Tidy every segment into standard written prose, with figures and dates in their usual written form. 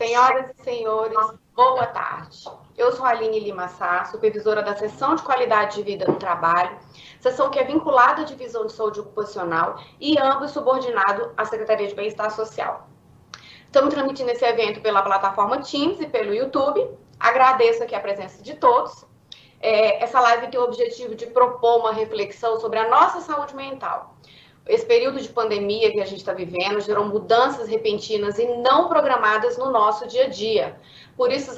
Senhoras e senhores, boa tarde. Eu sou a Aline Lima Sá, supervisora da Seção de Qualidade de Vida no Trabalho, seção que é vinculada à Divisão de Saúde Ocupacional e ambos subordinado à Secretaria de Bem-Estar Social. Estamos transmitindo esse evento pela plataforma Teams e pelo YouTube. Agradeço aqui a presença de todos. Essa live tem o objetivo de propor uma reflexão sobre a nossa saúde mental. Esse período de pandemia que a gente está vivendo gerou mudanças repentinas e não programadas no nosso dia a dia. Por isso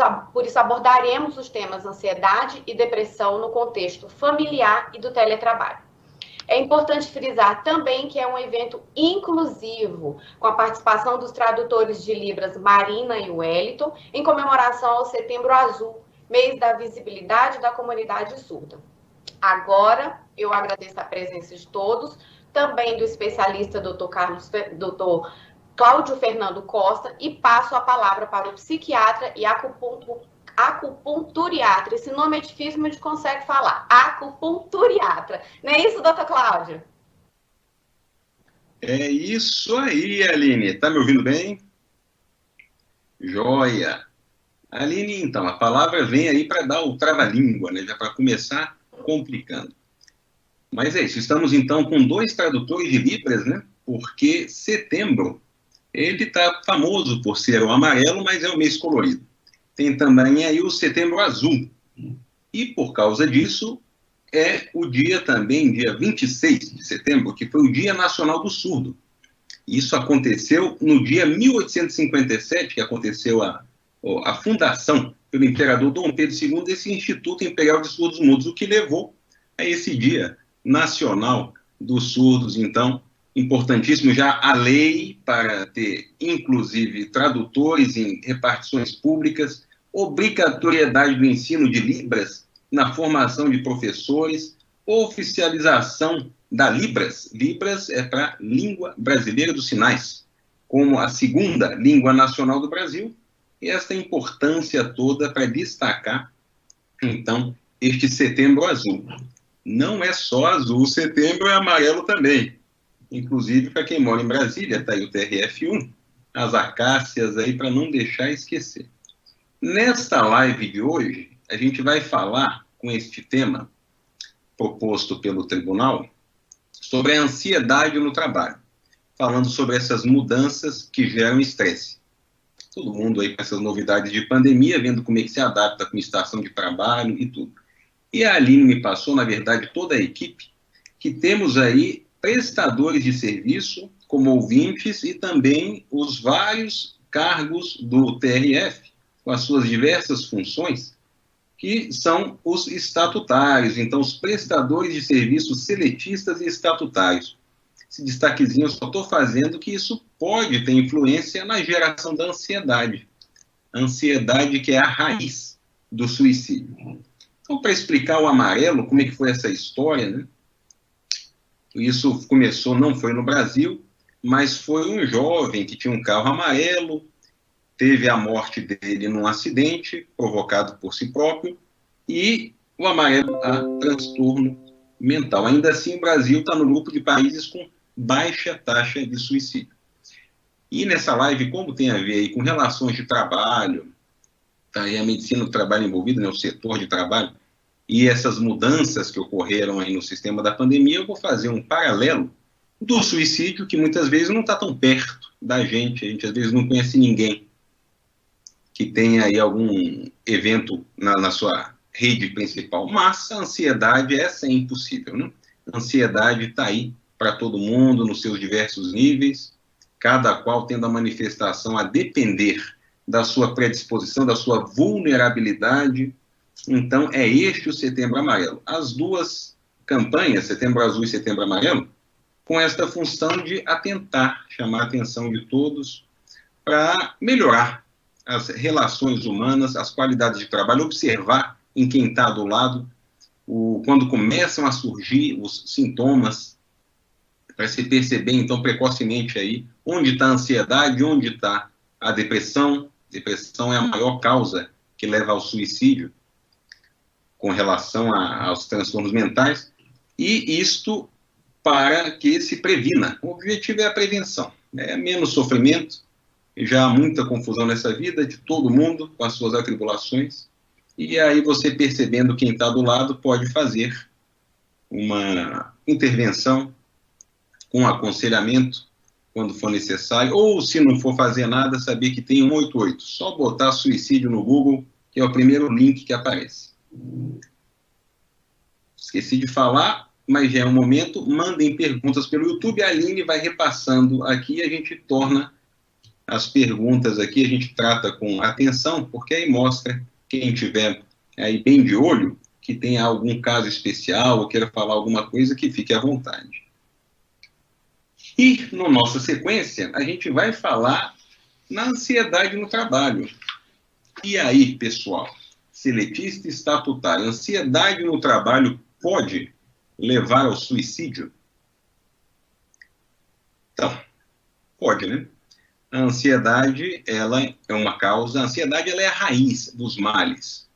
abordaremos os temas ansiedade e depressão no contexto familiar e do teletrabalho. É importante frisar também que é um evento inclusivo, com a participação dos tradutores de Libras Marina e Wellington, em comemoração ao Setembro Azul, mês da visibilidade da comunidade surda. Agora, eu agradeço a presença de todos, também do especialista Dr. Cláudio Fernando Costa, e passo a palavra para o psiquiatra e acupunturiatra. Esse nome é difícil, mas a gente consegue falar. Acupunturiatra. Não é isso, doutor Cláudio? É isso aí, Aline. Tá me ouvindo bem? Joia. Aline, então, a palavra vem aí para dar o trava-língua, né? Já para começar complicando. Mas é isso, estamos então com 2 tradutores de Libras, né? Porque setembro, ele está famoso por ser o amarelo, mas é o mês colorido. Tem também aí o Setembro Azul. E por causa disso, é o dia também, dia 26 de setembro, que foi o Dia Nacional do Surdo. Isso aconteceu no dia 1857, que aconteceu a fundação pelo imperador Dom Pedro II desse Instituto Imperial de Surdos Mudos, o que levou a esse Dia Nacional dos Surdos. Então, importantíssimo já a lei para ter, inclusive, tradutores em repartições públicas, obrigatoriedade do ensino de Libras na formação de professores, oficialização da Libras. Libras é para Língua Brasileira dos Sinais, como a segunda língua nacional do Brasil, e esta importância toda para destacar, então, este Setembro Azul. Não é só azul, setembro é amarelo também. Inclusive, para quem mora em Brasília, está aí o TRF1, as acácias aí para não deixar esquecer. Nesta live de hoje, a gente vai falar com este tema proposto pelo tribunal sobre a ansiedade no trabalho, falando sobre essas mudanças que geram estresse. Todo mundo aí com essas novidades de pandemia, vendo como é que se adapta com estação de trabalho e tudo. E a Aline me passou, na verdade, toda a equipe, que temos aí prestadores de serviço como ouvintes e também os vários cargos do TRF, com as suas diversas funções, que são os estatutários, então os prestadores de serviços seletistas e estatutários. Esse destaquezinho eu só estou fazendo que isso pode ter influência na geração da ansiedade. A ansiedade que é a raiz do suicídio. Então, para explicar o amarelo, como é que foi essa história, né? Isso começou, não foi no Brasil, mas foi um jovem que tinha um carro amarelo, teve a morte dele num acidente provocado por si próprio, e o amarelo a transtorno mental. Ainda assim, o Brasil está no grupo de países com baixa taxa de suicídio. E nessa live, como tem a ver aí com relações de trabalho, tá aí a medicina do trabalho envolvida, né, o setor de trabalho, e essas mudanças que ocorreram aí no sistema da pandemia, eu vou fazer um paralelo do suicídio, que muitas vezes não está tão perto da gente, a gente às vezes não conhece ninguém que tenha aí algum evento na sua rede principal, mas a ansiedade essa é impossível, né? A ansiedade está aí para todo mundo, nos seus diversos níveis, cada qual tendo a manifestação a depender da sua predisposição, da sua vulnerabilidade. Então, é este o Setembro Amarelo. As duas campanhas, Setembro Azul e Setembro Amarelo, com esta função de atentar, chamar a atenção de todos para melhorar as relações humanas, as qualidades de trabalho, observar em quem está do lado, quando começam a surgir os sintomas, para se perceber, então, precocemente aí, onde está a ansiedade, onde está a depressão. Depressão é a maior causa que leva ao suicídio, com relação aos transtornos mentais, e isto para que se previna. O objetivo é a prevenção, né? Menos sofrimento, já há muita confusão nessa vida de todo mundo, com as suas atribulações, e aí você percebendo quem está do lado pode fazer uma intervenção com aconselhamento, quando for necessário, ou se não for fazer nada, saber que tem 188. Só botar suicídio no Google, que é o primeiro link que aparece. Esqueci de falar, mas já é um momento, mandem perguntas pelo YouTube, a Aline vai repassando aqui, a gente torna as perguntas aqui, a gente trata com atenção, porque aí mostra, quem tiver aí bem de olho, que tenha algum caso especial, ou queira falar alguma coisa, que fique à vontade. E, na nossa sequência, a gente vai falar na ansiedade no trabalho. E aí, pessoal, seletista estatutário, ansiedade no trabalho pode levar ao suicídio? Então, pode, né? A ansiedade, ela é uma causa, a ansiedade ela é a raiz dos males,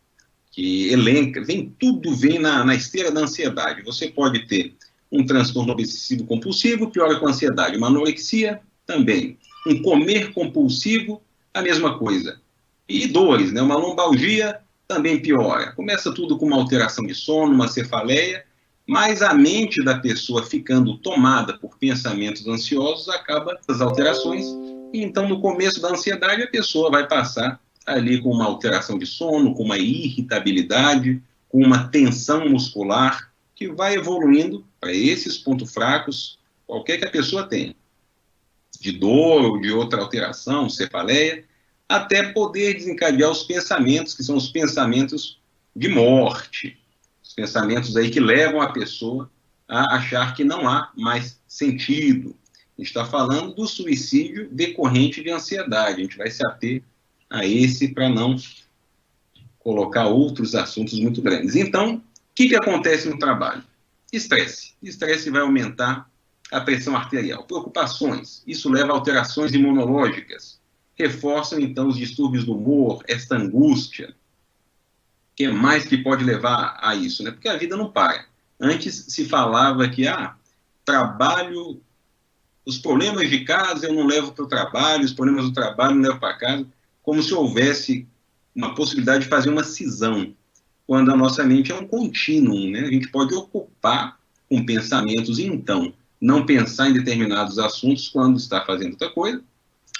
que elenca, tudo vem na esteira da ansiedade. Você pode ter um transtorno obsessivo compulsivo, piora com a ansiedade. Uma anorexia, também. Um comer compulsivo, a mesma coisa. E dores, né? Uma lombalgia, também piora. Começa tudo com uma alteração de sono, uma cefaleia, mas a mente da pessoa ficando tomada por pensamentos ansiosos acaba as alterações. E então, no começo da ansiedade, a pessoa vai passar ali com uma alteração de sono, com uma irritabilidade, com uma tensão muscular, que vai evoluindo para esses pontos fracos, qualquer que a pessoa tenha, de dor ou de outra alteração, cefaleia, até poder desencadear os pensamentos, que são os pensamentos de morte, os pensamentos aí que levam a pessoa a achar que não há mais sentido. A gente está falando do suicídio decorrente de ansiedade, a gente vai se ater a esse para não colocar outros assuntos muito grandes. Então, o que acontece no trabalho? Estresse. Estresse vai aumentar a pressão arterial. Preocupações. Isso leva a alterações imunológicas. Reforçam, então, os distúrbios do humor, esta angústia. O que mais que pode levar a isso, né? Porque a vida não para. Antes se falava que, trabalho, os problemas de casa eu não levo para o trabalho, os problemas do trabalho eu não levo para casa, como se houvesse uma possibilidade de fazer uma cisão, quando a nossa mente é um contínuo, né? A gente pode ocupar com pensamentos e, então, não pensar em determinados assuntos quando está fazendo outra coisa,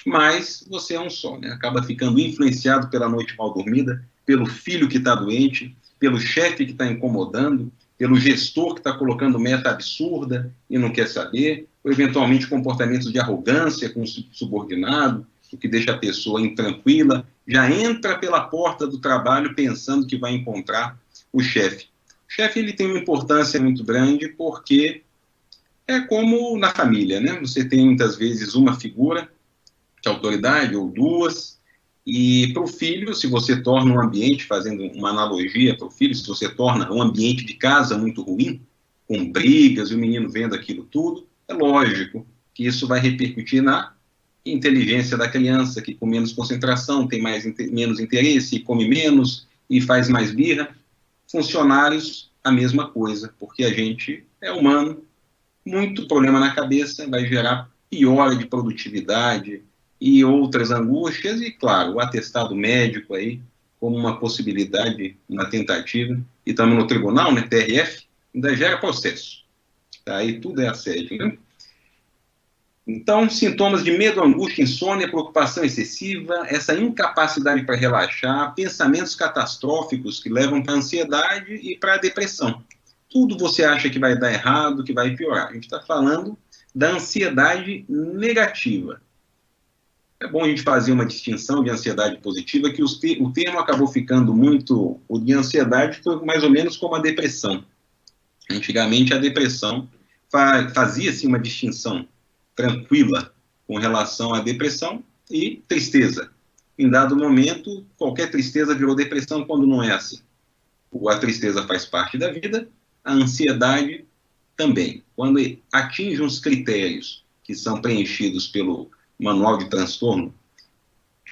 mas você é um só, né? Acaba ficando influenciado pela noite mal dormida, pelo filho que está doente, pelo chefe que está incomodando, pelo gestor que está colocando meta absurda e não quer saber, ou eventualmente comportamentos de arrogância com o subordinado, o que deixa a pessoa intranquila, já entra pela porta do trabalho pensando que vai encontrar o chefe. O chefe ele tem uma importância muito grande porque é como na família, né? Você tem muitas vezes uma figura de autoridade ou duas, e para o filho, se você torna um ambiente, fazendo uma analogia para o filho, se você torna um ambiente de casa muito ruim, com brigas e o menino vendo aquilo tudo, é lógico que isso vai repercutir na inteligência da criança, que com menos concentração, tem menos interesse, come menos e faz mais birra. Funcionários, a mesma coisa, porque a gente é humano, muito problema na cabeça, vai gerar piora de produtividade e outras angústias, e claro, o atestado médico aí, como uma possibilidade, uma tentativa, e estamos no tribunal, né, TRF, ainda gera processo. Tá? Aí tudo é assédio, né? Então, sintomas de medo, angústia, insônia, preocupação excessiva, essa incapacidade para relaxar, pensamentos catastróficos que levam para a ansiedade e para a depressão. Tudo você acha que vai dar errado, que vai piorar. A gente está falando da ansiedade negativa. É bom a gente fazer uma distinção de ansiedade positiva, que o termo acabou ficando muito... O de ansiedade foi mais ou menos como a depressão. Antigamente, a depressão fazia-se uma distinção tranquila com relação à depressão e tristeza. Em dado momento, qualquer tristeza virou depressão quando não é assim. A tristeza faz parte da vida, a ansiedade também. Quando atinge uns critérios que são preenchidos pelo Manual de Transtorno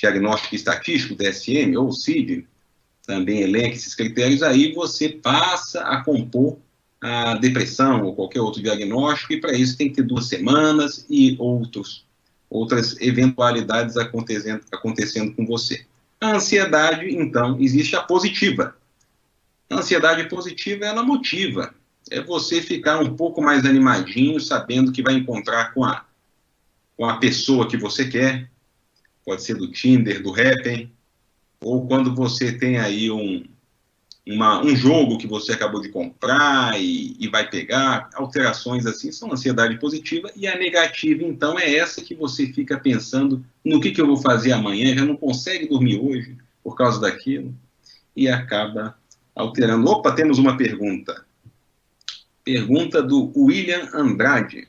Diagnóstico Estatístico, DSM, ou CID, também elenca esses critérios, aí você passa a compor a depressão ou qualquer outro diagnóstico, e para isso tem que ter 2 semanas e outros outras eventualidades acontecendo com você. A ansiedade, então, existe a positiva. A ansiedade positiva, ela motiva. É você ficar um pouco mais animadinho, sabendo que vai encontrar com a pessoa que você quer. Pode ser do Tinder, do Happn, ou quando você tem aí um jogo que você acabou de comprar e vai pegar. Alterações assim são ansiedade positiva, e a negativa, então, é essa que você fica pensando no que eu vou fazer amanhã, já não consegue dormir hoje por causa daquilo, e acaba alterando. Opa, temos uma pergunta. Pergunta do William Andrade.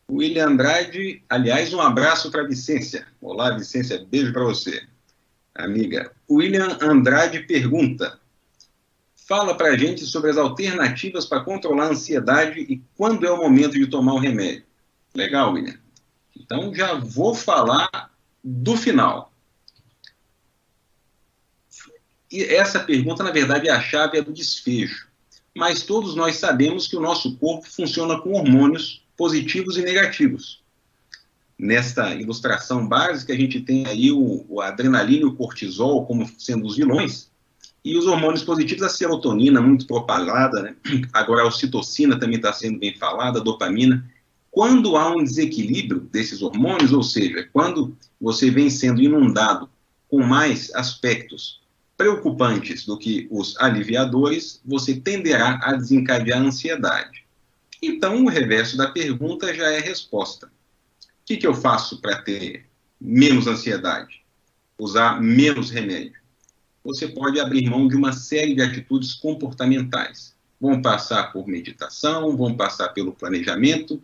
William Andrade, aliás, um abraço para a Vicência. Olá, Vicência, beijo para você, amiga. William Andrade pergunta: fala para a gente sobre as alternativas para controlar a ansiedade e quando é o momento de tomar o remédio. Legal, William. Então, já vou falar do final. E essa pergunta, na verdade, é a chave do desfecho. Mas todos nós sabemos que o nosso corpo funciona com hormônios positivos e negativos. Nesta ilustração básica, a gente tem aí o adrenalina e o cortisol como sendo os vilões, e os hormônios positivos, a serotonina, muito propalada, né? Agora a ocitocina também está sendo bem falada, a dopamina. Quando há um desequilíbrio desses hormônios, ou seja, quando você vem sendo inundado com mais aspectos preocupantes do que os aliviadores, você tenderá a desencadear a ansiedade. Então, o reverso da pergunta já é a resposta. O que eu faço para ter menos ansiedade? Usar menos remédio. Você pode abrir mão de uma série de atitudes comportamentais. Vão passar por meditação, vão passar pelo planejamento,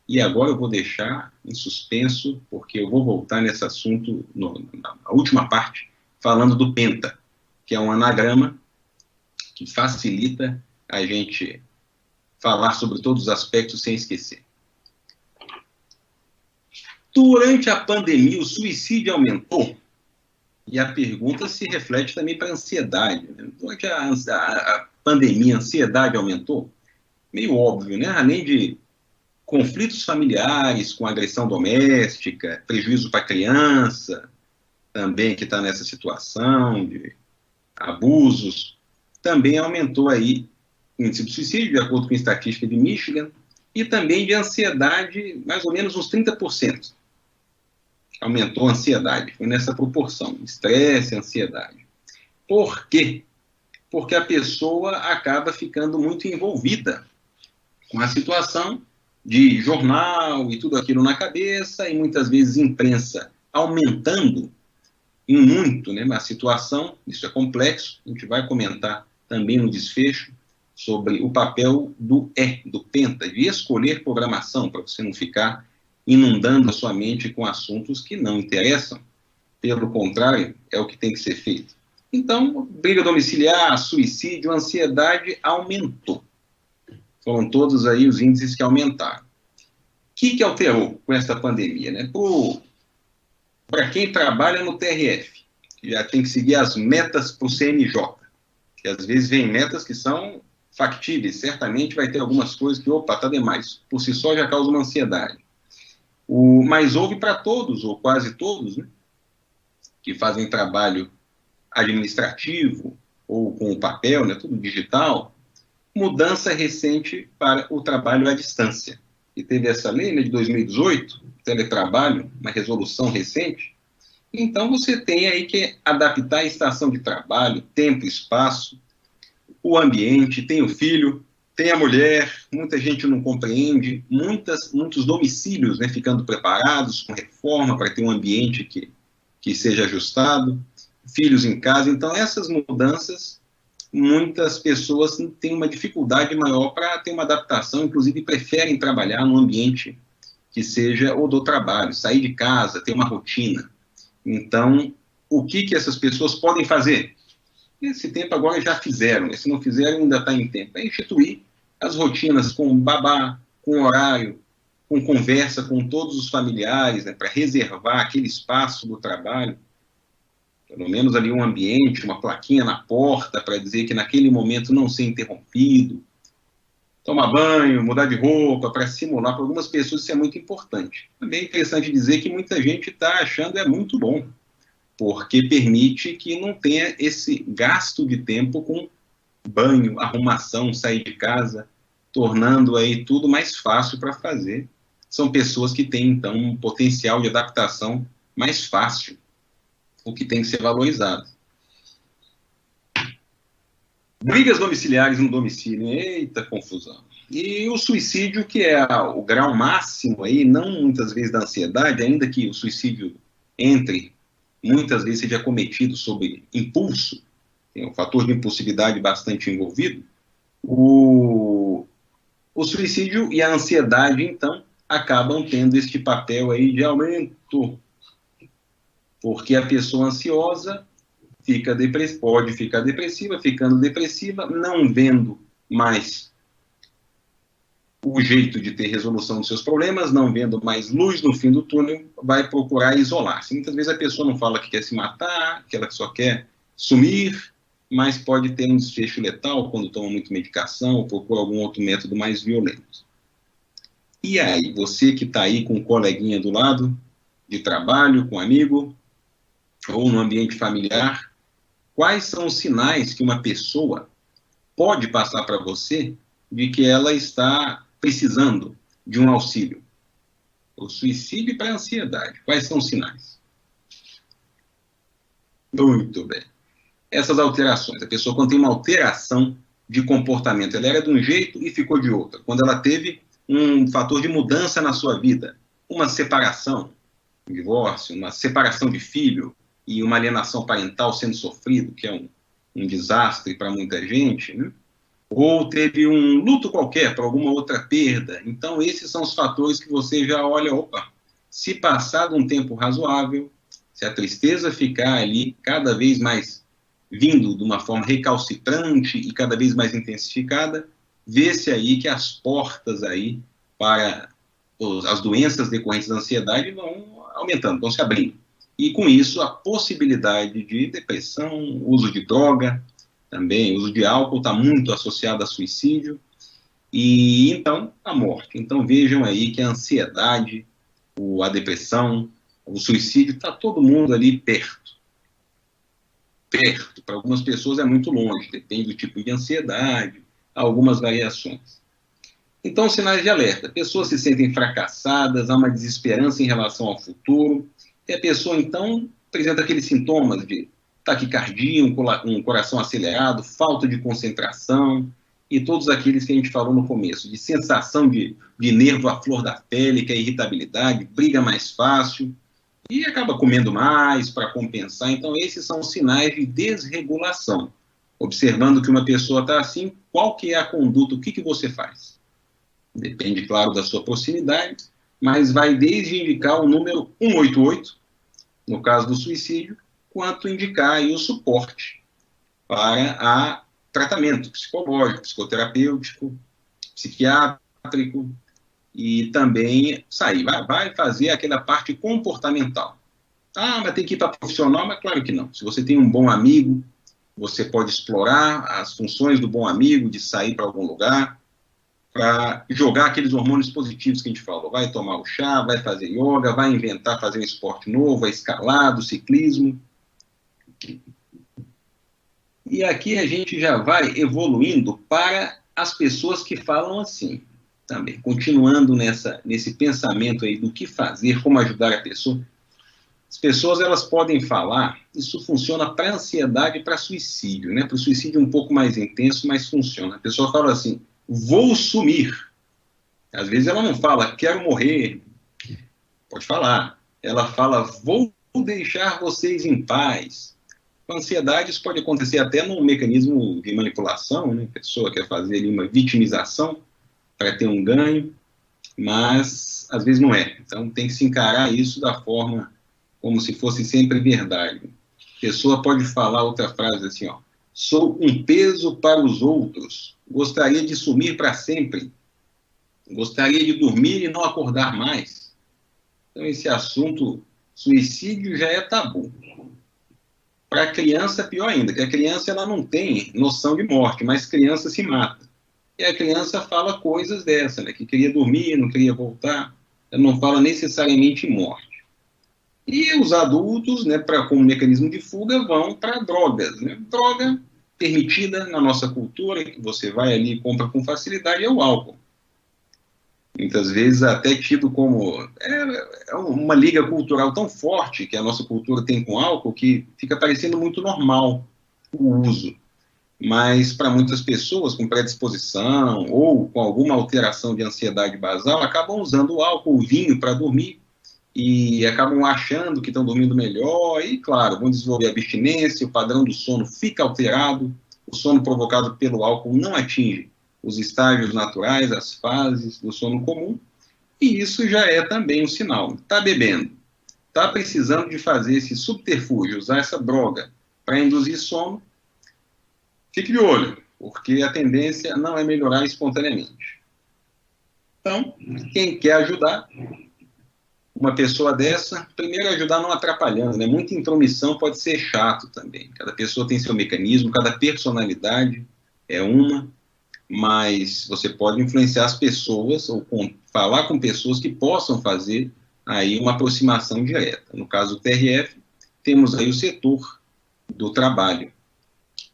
e agora eu vou deixar em suspenso, porque eu vou voltar nesse assunto na última parte, falando do PENTA, que é um anagrama que facilita a gente falar sobre todos os aspectos sem esquecer. Durante a pandemia, o suicídio aumentou? E a pergunta se reflete também para a ansiedade. Né? Durante a pandemia, a ansiedade aumentou? Meio óbvio, né? Além de conflitos familiares com agressão doméstica, prejuízo para a criança, também que está nessa situação de abusos, também aumentou aí o índice de suicídio, de acordo com a estatística de Michigan, e também de ansiedade, mais ou menos uns 30%. Aumentou a ansiedade, foi nessa proporção, estresse e ansiedade. Por quê? Porque a pessoa acaba ficando muito envolvida com a situação de jornal e tudo aquilo na cabeça, e muitas vezes imprensa aumentando em muito, né, a situação. Isso é complexo, a gente vai comentar também no desfecho sobre o papel do PENTA, de escolher programação, para você não ficar inundando a sua mente com assuntos que não interessam. Pelo contrário, é o que tem que ser feito. Então, briga domiciliar, suicídio, ansiedade aumentou. Foram todos aí os índices que aumentaram. O que alterou com essa pandemia? Né? Para quem trabalha no TRF, já tem que seguir as metas para o CNJ, que às vezes vem metas que são factíveis, certamente vai ter algumas coisas que, opa, está demais, por si só já causa uma ansiedade. Mas houve para todos, ou quase todos, né, que fazem trabalho administrativo, ou com o papel, né, tudo digital, mudança recente para o trabalho à distância. E teve essa lei, né, de 2018, teletrabalho, uma resolução recente. Então você tem aí que adaptar a estação de trabalho, tempo, espaço, o ambiente, tem o filho, tem a mulher, muita gente não compreende, muitos domicílios, né, ficando preparados com reforma para ter um ambiente que seja ajustado, filhos em casa. Então essas mudanças, muitas pessoas têm uma dificuldade maior para ter uma adaptação, inclusive preferem trabalhar num ambiente que seja o do trabalho, sair de casa, ter uma rotina. Então, o que essas pessoas podem fazer? Esse tempo agora já fizeram, se não fizeram ainda está em tempo. É instituir as rotinas com babá, com horário, com conversa com todos os familiares, né, para reservar aquele espaço do trabalho, pelo menos ali um ambiente, uma plaquinha na porta para dizer que naquele momento não ser interrompido. tomar banho, mudar de roupa, para simular. Para algumas pessoas isso é muito importante. Também é interessante dizer que muita gente está achando é muito bom, porque permite que não tenha esse gasto de tempo com banho, arrumação, sair de casa, tornando aí tudo mais fácil para fazer. São pessoas que têm, então, um potencial de adaptação mais fácil, o que tem que ser valorizado. Brigas domiciliares no domicílio, eita confusão. E o suicídio, que é o grau máximo aí, não muitas vezes da ansiedade, ainda que o suicídio entre, muitas vezes seja cometido sob impulso, tem um fator de impulsividade bastante envolvido, o suicídio e a ansiedade, então, acabam tendo este papel aí de aumento, porque a pessoa ansiosa pode ficar depressiva, ficando depressiva, não vendo mais o jeito de ter resolução dos seus problemas, não vendo mais luz no fim do túnel, vai procurar isolar-se. Muitas vezes a pessoa não fala que quer se matar, que ela só quer sumir, mas pode ter um desfecho letal quando toma muita medicação ou procura algum outro método mais violento. E aí, você que está aí com um coleguinha do lado, de trabalho, com um amigo, ou no ambiente familiar, quais são os sinais que uma pessoa pode passar para você de que ela está precisando de um auxílio? O suicídio para a ansiedade. Quais são os sinais? Muito bem. Essas alterações. A pessoa, quando tem uma alteração de comportamento, ela era de um jeito e ficou de outro. Quando ela teve um fator de mudança na sua vida, uma separação, um divórcio, uma separação de filho e uma alienação parental sendo sofrido, que é um desastre para muita gente, né? Ou teve um luto qualquer por alguma outra perda. Então, esses são os fatores que você já olha, opa, se passar de um tempo razoável, se a tristeza ficar ali cada vez mais vindo de uma forma recalcitrante e cada vez mais intensificada, vê-se aí que as portas aí para as doenças decorrentes da ansiedade vão aumentando, vão se abrindo. E com isso, a possibilidade de depressão, uso de droga, também, uso de álcool está muito associado a suicídio, e então a morte. Então vejam aí que a ansiedade, a depressão, o suicídio, está todo mundo ali perto. Perto. Para algumas pessoas é muito longe, depende do tipo de ansiedade, algumas variações. Então, sinais de alerta. Pessoas se sentem fracassadas, há uma desesperança em relação ao futuro, e a pessoa, então, apresenta aqueles sintomas de taquicardia, um coração acelerado, falta de concentração, e todos aqueles que a gente falou no começo, de sensação de nervo à flor da pele, que é irritabilidade, briga mais fácil, e acaba comendo mais para compensar. Então, esses são os sinais de desregulação. Observando que uma pessoa está assim, qual que é a conduta, o que você faz? Depende, claro, da sua proximidade, mas vai desde indicar o número 188, no caso do suicídio, quanto indicar aí o suporte para tratamento psicológico, psicoterapêutico, psiquiátrico, e também sair, vai fazer aquela parte comportamental. Ah, mas tem que ir para profissional? Mas claro que não. Se você tem um bom amigo, você pode explorar as funções do bom amigo, de sair para algum lugar, para jogar aqueles hormônios positivos que a gente falou. Vai tomar o chá, vai fazer yoga, vai inventar fazer um esporte novo, vai escalado, ciclismo. E aqui a gente já vai evoluindo para as pessoas que falam assim, também, continuando nesse pensamento aí do que fazer, como ajudar a pessoa. As pessoas, elas podem falar, isso funciona para ansiedade e para suicídio, né? Para o suicídio um pouco mais intenso, mas funciona. A pessoa fala assim, vou sumir. Às vezes ela não fala, quero morrer. Pode falar. Ela fala, vou deixar vocês em paz. Com ansiedade, isso pode acontecer até num mecanismo de manipulação, né? A pessoa quer fazer ali uma vitimização para ter um ganho, mas às vezes não é. Então tem que se encarar isso da forma como se fosse sempre verdade. A pessoa pode falar outra frase assim, ó, sou um peso para os outros, gostaria de sumir para sempre, gostaria de dormir e não acordar mais. Então esse assunto, suicídio, já é tabu. Para a criança, pior ainda, que a criança ela não tem noção de morte, mas criança se mata. e a criança fala coisas dessa, né, que queria dormir, não queria voltar, ela não fala necessariamente em morte. E os adultos, né, como mecanismo de fuga, vão para drogas, né? Droga permitida na nossa cultura, que você vai ali e compra com facilidade, é o álcool. Muitas vezes até tido como uma liga cultural tão forte que a nossa cultura tem com álcool que fica parecendo muito normal o uso. Mas para muitas pessoas com predisposição ou com alguma alteração de ansiedade basal, acabam usando o álcool, o vinho para dormir e acabam achando que estão dormindo melhor e, claro, vão desenvolver abstinência, o padrão do sono fica alterado, o sono provocado pelo álcool não atinge os estágios naturais, as fases do sono comum, e isso já é também um sinal. Está bebendo, está precisando de fazer esse subterfúgio, usar essa droga para induzir sono, fique de olho, porque a tendência não é melhorar espontaneamente. Então, quem quer ajudar uma pessoa dessa, primeiro ajudar não atrapalhando, né? Muita intromissão pode ser chato também. Cada pessoa tem seu mecanismo, cada personalidade é uma, mas você pode influenciar as pessoas ou falar com pessoas que possam fazer aí uma aproximação direta. No caso do TRF, temos aí o setor do trabalho.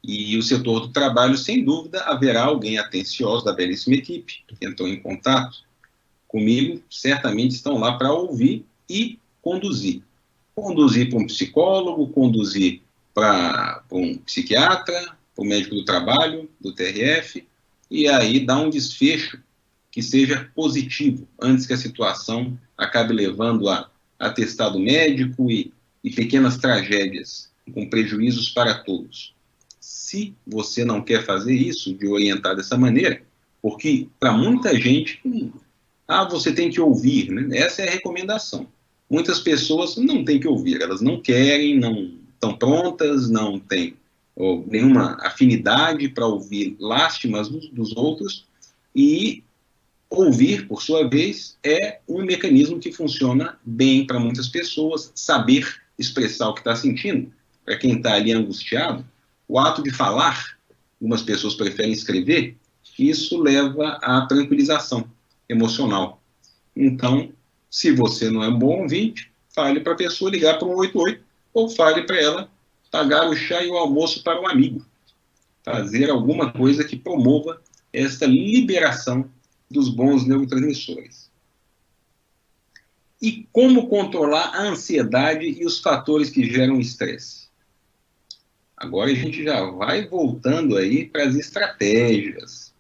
E o setor do trabalho, sem dúvida, haverá alguém atencioso da belíssima equipe que entrou em contato comigo, certamente estão lá para ouvir e conduzir. Conduzir para um psicólogo, conduzir para um psiquiatra, para o médico do trabalho, do TRF, e aí dar um desfecho que seja positivo, antes que a situação acabe levando a atestado médico e pequenas tragédias, com prejuízos para todos. Se você não quer fazer isso, de orientar dessa maneira, porque para muita gente, você tem que ouvir, né? Essa é a recomendação. Muitas pessoas não têm que ouvir, elas não querem, não estão prontas, não têm nenhuma afinidade para ouvir lástimas dos outros, e ouvir, por sua vez, é um mecanismo que funciona bem para muitas pessoas, saber expressar o que está sentindo, para quem está ali angustiado, o ato de falar, algumas pessoas preferem escrever, isso leva à tranquilização emocional. Então, se você não é um bom ouvinte, fale para a pessoa ligar para o 188 ou fale para ela pagar o chá e o almoço para um amigo. Fazer alguma coisa que promova esta liberação dos bons neurotransmissores. E como controlar a ansiedade e os fatores que geram estresse? Agora a gente já vai voltando aí para as estratégias.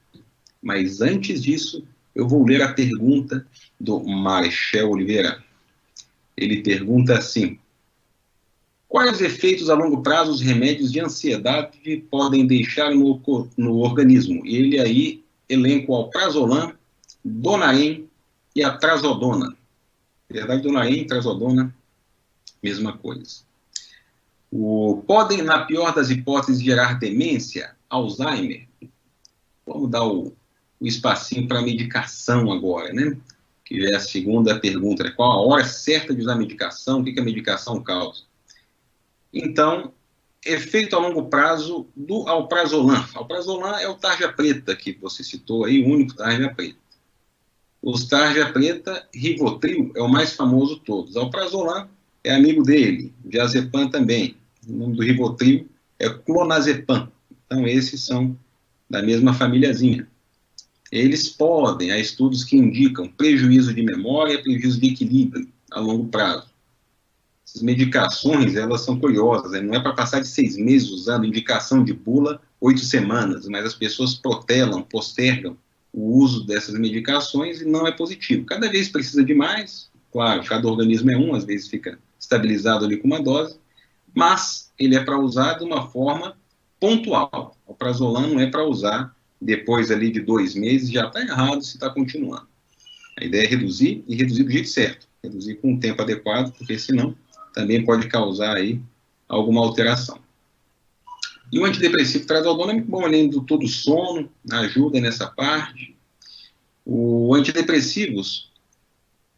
Mas antes disso, eu vou ler a pergunta do Marechal Oliveira. Ele pergunta assim: quais os efeitos a longo prazo os remédios de ansiedade podem deixar no organismo? E ele aí elenca o alprazolam, Donarem e a trazodona. Na verdade, Donarem e trazodona, mesma coisa. Podem, na pior das hipóteses, gerar demência, Alzheimer? Vamos dar o espacinho para a medicação agora, né? Que é a segunda pergunta, né? Qual a hora certa de usar a medicação? O que a medicação causa? Então, efeito a longo prazo do alprazolam. Alprazolam é o tarja preta que você citou aí, o único tarja preta. Os tarja preta, Rivotril é o mais famoso de todos. Alprazolam é amigo dele, diazepam também. O nome do Rivotril é clonazepam. Então, esses são da mesma famíliazinha. Eles podem, há estudos que indicam prejuízo de memória, prejuízo de equilíbrio a longo prazo. Essas medicações, elas são curiosas, né? Não é para passar de 6 meses usando indicação de bula, 8 semanas, mas as pessoas protelam, postergam o uso dessas medicações e não é positivo. Cada vez precisa de mais, claro, cada organismo é um, às vezes fica estabilizado ali com uma dose, mas ele é para usar de uma forma pontual. O prazolam não é para usar depois ali de 2 meses, já está errado se está continuando. A ideia é reduzir e reduzir do jeito certo, reduzir com um tempo adequado, porque senão também pode causar aí alguma alteração. E o antidepressivo trazodona é muito bom, além do todo sono, ajuda nessa parte. Os antidepressivos,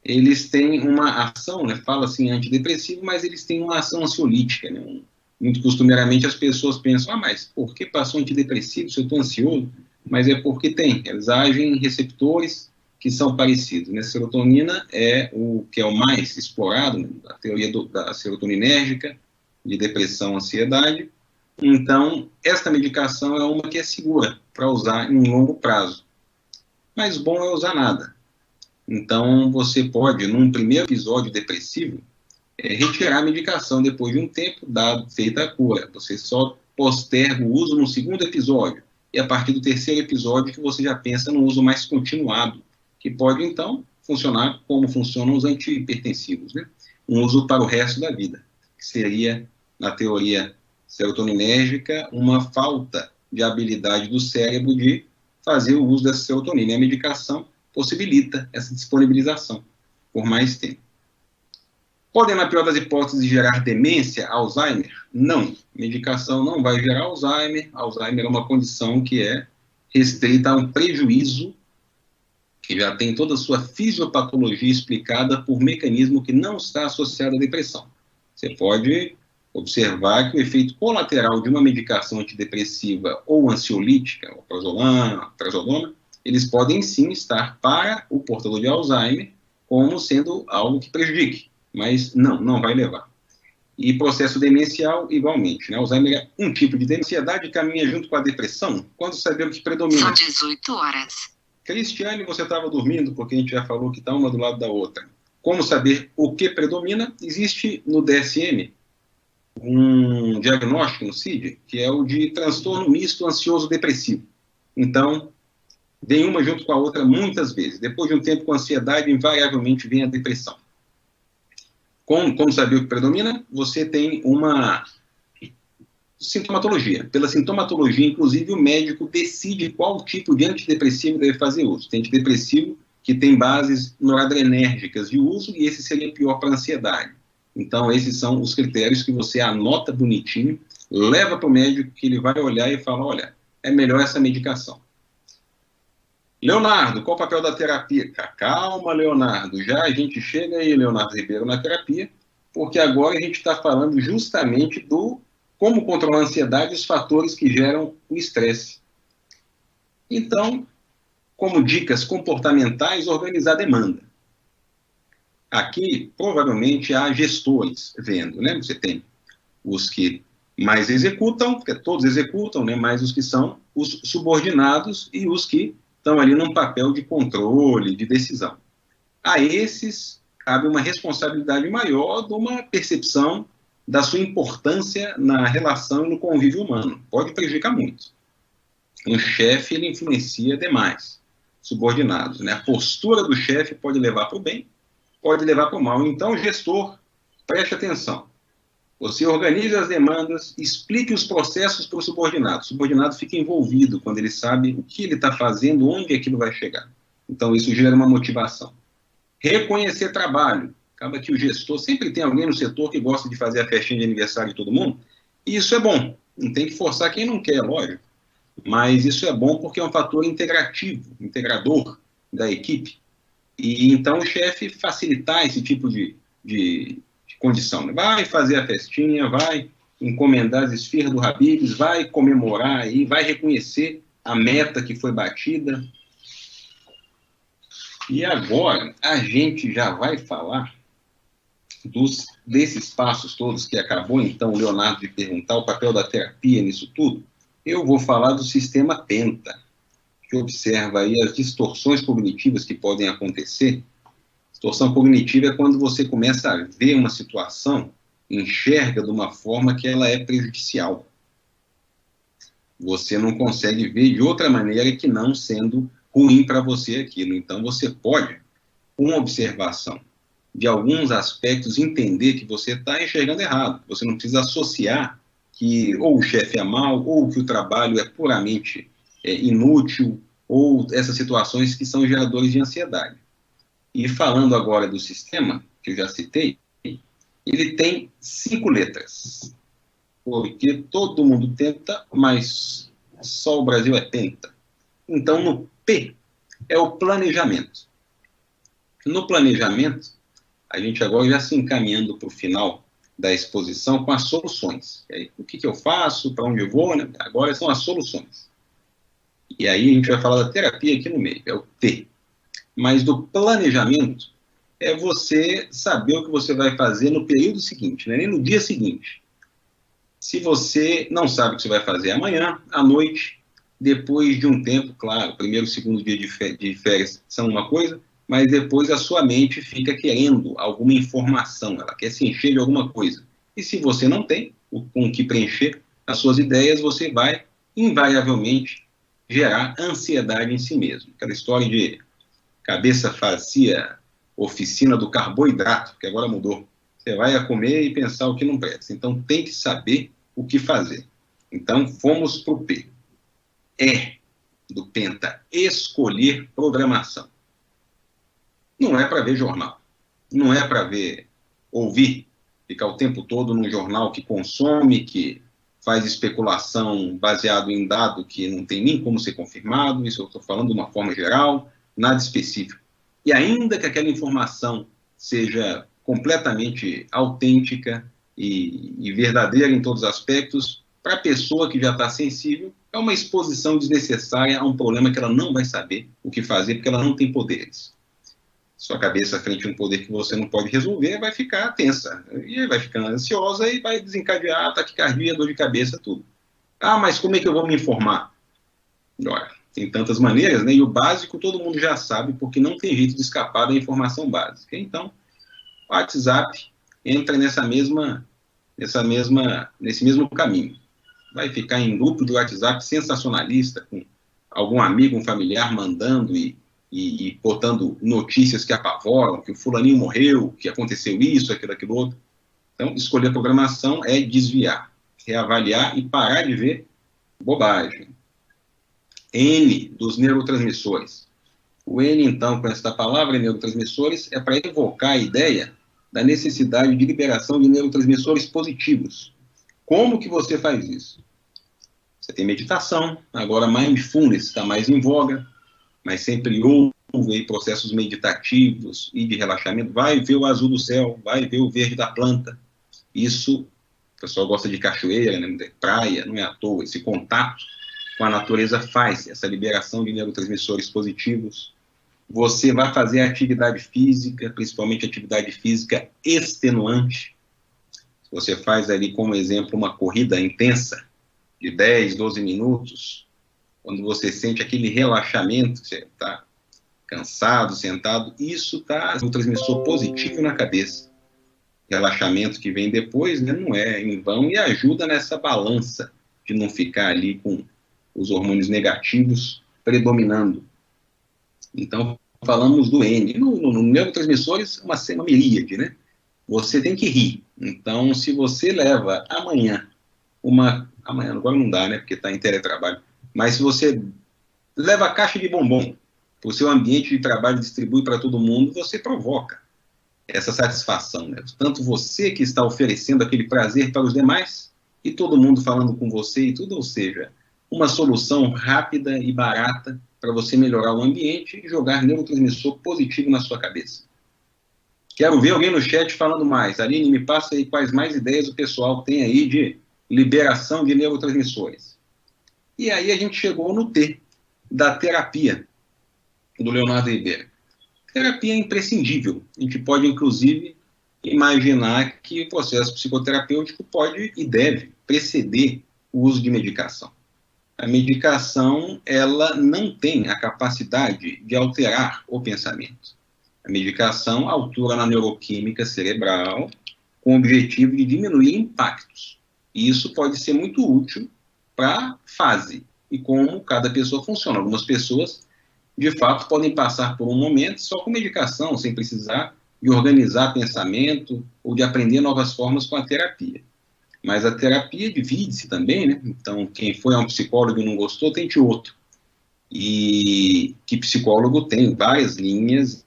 eles têm uma ação, né, fala assim antidepressivo, mas eles têm uma ação ansiolítica, né? Muito costumeiramente as pessoas pensam, mas por que passou antidepressivo se eu estou ansioso? mas é porque tem, eles agem em receptores que são parecidos, né? Serotonina é o que é o mais explorado, né? A teoria da serotoninérgica, de depressão, ansiedade. Então, esta medicação é uma que é segura para usar em um longo prazo. Mas bom é usar nada. Então, você pode, num primeiro episódio depressivo, retirar a medicação depois de um tempo, feita a cura. Você só posterga o uso no segundo episódio. E a partir do terceiro episódio que você já pensa no uso mais continuado, que pode, então, funcionar como funcionam os antihipertensivos, né? Um uso para o resto da vida, que seria, na teoria serotoninérgica, uma falta de habilidade do cérebro de fazer o uso dessa serotonina. E a medicação possibilita essa disponibilização por mais tempo. Podem, na pior das hipóteses, gerar demência, Alzheimer? Não. Medicação não vai gerar Alzheimer. Alzheimer é uma condição que é restrita a um prejuízo que já tem toda a sua fisiopatologia explicada por mecanismo que não está associado à depressão. Você pode observar que o efeito colateral de uma medicação antidepressiva ou ansiolítica, o prazolam, eles podem sim estar para o portador de Alzheimer como sendo algo que prejudique, mas não vai levar. E processo demencial, igualmente, né? Alzheimer é um tipo de ansiedade que caminha junto com a depressão. Quando saber o que predomina? São 18 horas. Cristiane, você estava dormindo, porque a gente já falou que está uma do lado da outra. Como saber o que predomina? Existe no DSM um diagnóstico no CID, que é o de transtorno misto ansioso-depressivo. Então, vem uma junto com a outra muitas vezes. Depois de um tempo com ansiedade, invariavelmente vem a depressão. Como saber o que predomina? Você tem uma sintomatologia. Pela sintomatologia, inclusive, o médico decide qual tipo de antidepressivo deve fazer uso. Tem antidepressivo que tem bases noradrenérgicas de uso, e esse seria pior para a ansiedade. Então, esses são os critérios que você anota bonitinho, leva para o médico, que ele vai olhar e fala, olha, é melhor essa medicação. Leonardo, qual o papel da terapia? Calma, Leonardo, já a gente chega aí, Leonardo Ribeiro, na terapia, porque agora a gente está falando justamente do como controlar a ansiedade e os fatores que geram o estresse. Então, como dicas comportamentais, organizar a demanda. Aqui, provavelmente, há gestores vendo, né? Você tem os que mais executam, porque todos executam, né? Mais os que são os subordinados e os que estão ali num papel de controle, de decisão. A esses cabe uma responsabilidade maior de uma percepção da sua importância na relação e no convívio humano. Pode prejudicar muito. Um chefe, ele influencia demais subordinados, né? A postura do chefe pode levar para o bem, pode levar para o mal. Então, gestor, preste atenção. Você organize as demandas, explique os processos para o subordinado. O subordinado fica envolvido quando ele sabe o que ele está fazendo, onde aquilo vai chegar. Então, isso gera uma motivação. Reconhecer trabalho. Acaba que o gestor sempre tem alguém no setor que gosta de fazer a festinha de aniversário de todo mundo, e isso é bom. Não tem que forçar quem não quer, lógico. Mas isso é bom porque é um fator integrativo, integrador da equipe. E então o chefe facilitar esse tipo de condição. Vai fazer a festinha, vai encomendar as esfirras do Habib's, vai comemorar aí, vai reconhecer a meta que foi batida. E agora a gente já vai falar desses passos todos que acabou, então, o Leonardo de perguntar o papel da terapia nisso tudo. Eu vou falar do sistema PENTA, que observa aí as distorções cognitivas que podem acontecer. Distorção cognitiva é quando você começa a ver uma situação, enxerga de uma forma que ela é prejudicial. Você não consegue ver de outra maneira que não sendo ruim para você aquilo. Então, você pode, com observação de alguns aspectos, entender que você está enxergando errado. Você não precisa associar que ou o chefe é mau, ou que o trabalho é puramente inútil, ou essas situações que são geradores de ansiedade. E falando agora do sistema, que eu já citei, ele tem 5 letras. Porque todo mundo tenta, mas só o Brasil é penta. Então, no P é o planejamento. No planejamento, a gente agora já se encaminhando para o final da exposição com as soluções. E aí, o que eu faço, para onde eu vou, né? Agora são as soluções. E aí a gente vai falar da terapia aqui no meio, é o T. Mas do planejamento é você saber o que você vai fazer no período seguinte, não é nem no dia seguinte. Se você não sabe o que você vai fazer amanhã, à noite, depois de um tempo, claro, primeiro e segundo dia de férias são uma coisa, mas depois a sua mente fica querendo alguma informação, ela quer se encher de alguma coisa. E se você não tem com o que preencher as suas ideias, você vai, invariavelmente, gerar ansiedade em si mesmo. Aquela história de cabeça fazia oficina do carboidrato, que agora mudou. Você vai a comer e pensar o que não presta. Então, tem que saber o que fazer. Então, fomos para o P. E do Penta, escolher programação. Não é para ver jornal. Não é para ouvir, ficar o tempo todo num jornal que consome, que faz especulação baseado em dado que não tem nem como ser confirmado. Isso eu estou falando de uma forma geral, nada específico. E ainda que aquela informação seja completamente autêntica e verdadeira em todos os aspectos, para a pessoa que já está sensível, é uma exposição desnecessária a um problema que ela não vai saber o que fazer, porque ela não tem poderes. Sua cabeça frente a um poder que você não pode resolver vai ficar tensa, e vai ficando ansiosa e vai desencadear taquicardia, dor de cabeça, tudo. Ah, mas como é que eu vou me informar? Olha, tem tantas maneiras, né? E o básico todo mundo já sabe, porque não tem jeito de escapar da informação básica. Então, o WhatsApp entra nesse mesmo caminho. Vai ficar em grupo de WhatsApp sensacionalista, com algum amigo, um familiar mandando e botando notícias que apavoram, que o fulaninho morreu, que aconteceu isso, aquilo outro. Então, escolher programação é desviar, reavaliar e parar de ver bobagem. N dos neurotransmissores. O N, então, com esta palavra, neurotransmissores, é para evocar a ideia da necessidade de liberação de neurotransmissores positivos. Como que você faz isso? Você tem meditação, agora mindfulness está mais em voga, mas sempre houve processos meditativos e de relaxamento. Vai ver o azul do céu, vai ver o verde da planta. Isso, o pessoal gosta de cachoeira, né, de praia, não é à toa. Esse contato com a natureza faz essa liberação de neurotransmissores positivos. Você vai fazer atividade física, principalmente atividade física extenuante. Você faz ali, como exemplo, uma corrida intensa de 10, 12 minutos, quando você sente aquele relaxamento, que você está cansado, sentado, isso está um transmissor positivo na cabeça. Relaxamento que vem depois, né, não é em vão e ajuda nessa balança de não ficar ali com os hormônios negativos predominando. Então, falamos do N. No neurotransmissores, uma miríade, né? Você tem que rir. Então, se você leva amanhã, agora não dá, né? Porque está em teletrabalho. Mas se você leva a caixa de bombom para o seu ambiente de trabalho e distribui para todo mundo, você provoca essa satisfação, né? Tanto você que está oferecendo aquele prazer para os demais e todo mundo falando com você e tudo, ou seja, uma solução rápida e barata para você melhorar o ambiente e jogar neurotransmissor positivo na sua cabeça. Quero ver alguém no chat falando mais. Aline, me passa aí quais mais ideias o pessoal tem aí de liberação de neurotransmissores. E aí a gente chegou no T, da terapia, do Leonardo Ribeiro. Terapia é imprescindível. A gente pode, inclusive, imaginar que o processo psicoterapêutico pode e deve preceder o uso de medicação. A medicação, ela não tem a capacidade de alterar o pensamento. A medicação atua na neuroquímica cerebral com o objetivo de diminuir impactos. E isso pode ser muito útil para a fase e como cada pessoa funciona. Algumas pessoas, de fato, podem passar por um momento só com medicação, sem precisar de organizar pensamento ou de aprender novas formas com a terapia. Mas a terapia divide-se também, né? Então, quem foi a um psicólogo e não gostou, tente outro. E que psicólogo tem várias linhas,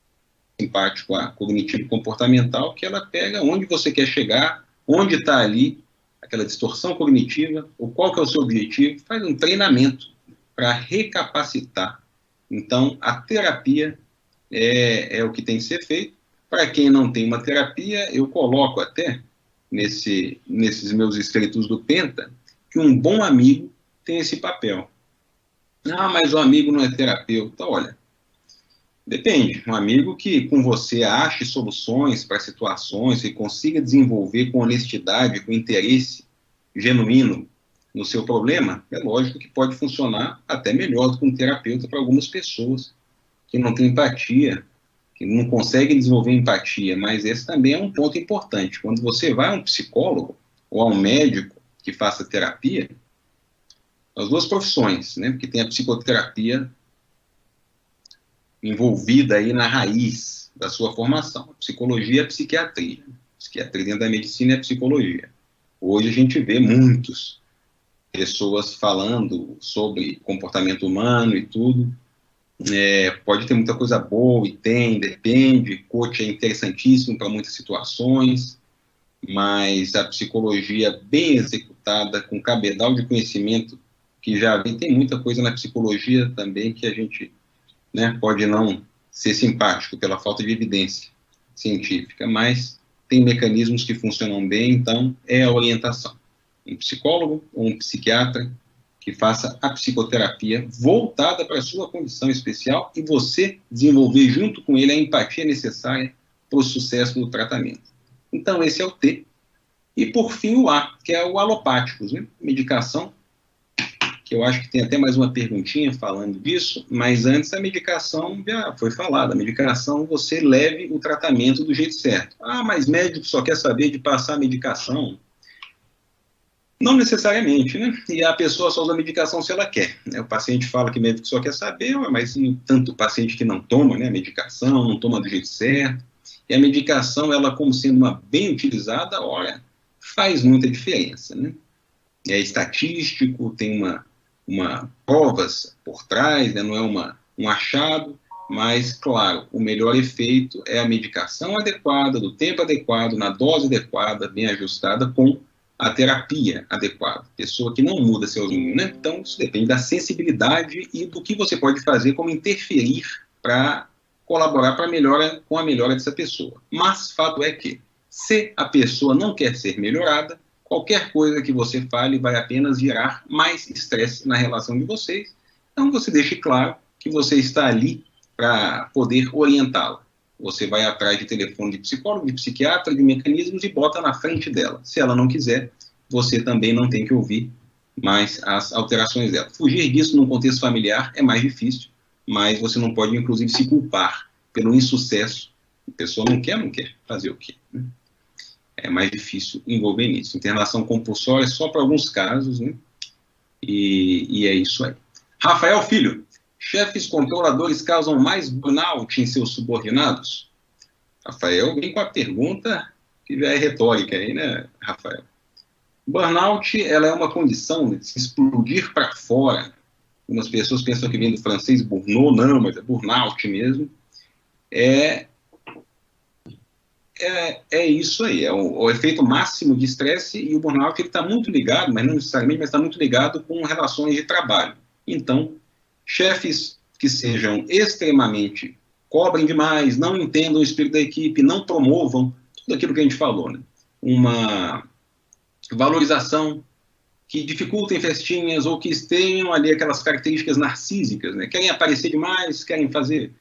simpático a cognitivo-comportamental, que ela pega onde você quer chegar, onde está ali aquela distorção cognitiva, ou qual que é o seu objetivo, faz um treinamento para recapacitar. Então, a terapia é o que tem que ser feito. Para quem não tem uma terapia, eu coloco até nesses meus escritos do Penta, que um bom amigo tem esse papel. Ah, mas o amigo não é terapeuta. Olha, depende. Um amigo que com você ache soluções para situações e consiga desenvolver com honestidade, com interesse genuíno no seu problema, é lógico que pode funcionar até melhor do que um terapeuta para algumas pessoas que não têm empatia, que não conseguem desenvolver empatia. Mas esse também é um ponto importante. Quando você vai a um psicólogo ou a um médico que faça terapia, as duas profissões, né? Porque tem a psicoterapia envolvida aí na raiz da sua formação. A psicologia é a psiquiatria. A psiquiatria dentro da medicina é a psicologia. Hoje a gente vê muitas pessoas falando sobre comportamento humano e tudo. Pode ter muita coisa boa, e tem, depende. Coach é interessantíssimo para muitas situações, mas a psicologia bem executada, com cabedal de conhecimento que já vi, tem muita coisa na psicologia também que a gente, né, pode não ser simpático pela falta de evidência científica, mas tem mecanismos que funcionam bem, então é a orientação. Um psicólogo ou um psiquiatra que faça a psicoterapia voltada para a sua condição especial e você desenvolver junto com ele a empatia necessária para o sucesso do tratamento. Então, esse é o T. E, por fim, o A, que é o alopáticos, né? Medicação, que eu acho que tem até mais uma perguntinha falando disso, mas antes a medicação já foi falada. A medicação, você leve o tratamento do jeito certo. Ah, mas médico só quer saber de passar a medicação. Não necessariamente, né? E a pessoa só usa a medicação se ela quer. Né? O paciente fala que o médico só quer saber, mas tanto o paciente que não toma, né, a medicação, não toma do jeito certo. E a medicação, ela como sendo uma bem utilizada, olha, faz muita diferença, né? É estatístico, tem uma provas por trás, né? Não é um achado, mas, claro, o melhor efeito é a medicação adequada, do tempo adequado, na dose adequada, bem ajustada, com a terapia adequada. Pessoa que não muda seu vinho, né? Então, isso depende da sensibilidade e do que você pode fazer, como interferir para colaborar com a melhora dessa pessoa. Mas, fato é que, se a pessoa não quer ser melhorada, qualquer coisa que você fale vai apenas gerar mais estresse na relação de vocês. Então, você deixe claro que você está ali para poder orientá-la. Você vai atrás de telefone de psicólogo, de psiquiatra, de mecanismos e bota na frente dela. Se ela não quiser, você também não tem que ouvir mais as alterações dela. Fugir disso num contexto familiar é mais difícil, mas você não pode, inclusive, se culpar pelo insucesso. A pessoa não quer fazer o quê? É mais difícil envolver nisso. Internação compulsória é só para alguns casos, né? E é isso aí. Rafael Filho, chefes controladores causam mais burnout em seus subordinados? Rafael vem com a pergunta que já é retórica aí, né, Rafael? Burnout, ela é uma condição de se explodir para fora. Algumas pessoas pensam que vem do francês burnout, não, mas é burnout mesmo. É isso aí, é o efeito máximo de estresse, e o burnout está muito ligado, mas não necessariamente, mas está muito ligado com relações de trabalho. Então, chefes que sejam extremamente, cobrem demais, não entendam o espírito da equipe, não promovam tudo aquilo que a gente falou, né? Uma valorização, que dificultem festinhas ou que tenham ali aquelas características narcísicas, né? Querem aparecer demais, querem fazer...